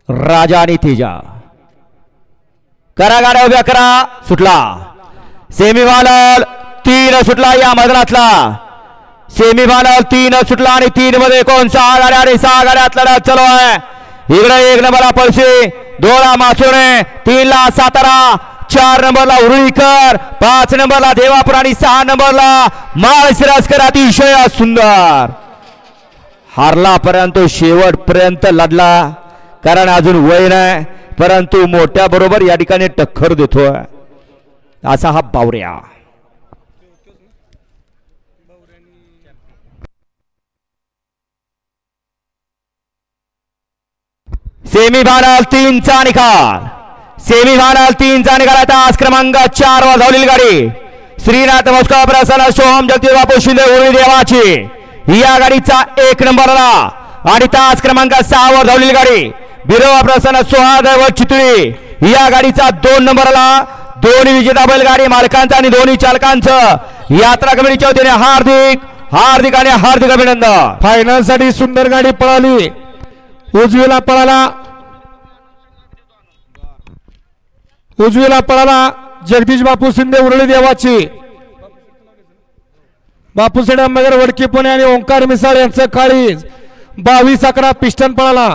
राजा आणि तेजा करा गाड्या उभ्या करा सुटला सेमीफायनल 3 सुटला या मैदानातला सेमीफायनल 3 सुटला आणि 3 मध्ये 6 गाड्या आणि 6 गाड्यात लढत चालू आहे इकडे 1 नंबरला पळशी 2 ला मासुरे 3 ला सातारा 4 नंबरला उरुळीकर 5 नंबरला देवापूर आणि 6 नंबरला माळशिरसकर अतिशय सुंदर हारला परंतु शेवटपर्यंत लढला कारण अजून वय नाही परंतु मोठ्या बरोबर या ठिकाणी टक्कर देतोय असा हा बावऱ्या सेमीफायनल 3 चा निकाल सेमीफायनल 3 चा निकाल आता आज क्रमांक 4 वर धावलेली गाडी श्रीनाथ मस्का प्रसन्न सोहम जगदीश बापू शिंदे उरुळी देवाची या गाडीचा 1 नंबरला आणि तास क्रमांक 6 वर धावलेली गाडी बिरोबा प्रसन्न सोहादेव चितळी या गाडीचा 2 नंबरला दोन्ही विजेता बैलगाडी मालकांचा आणि दोन्ही चालकांचं यात्रा कमिटीच्या वतीने हार्दिक आणि हार्दिक अभिनंदन फायनल साठी सुंदर गाडी पळाली उजवीला पळाला जगदीश बापू शिंदे उरुळी देवाची बापूसाहेब आंबेडकर वडकी पुणे आणि ओंकार मिसाळ यांचं काळीज 22-11 पिस्टन पळाला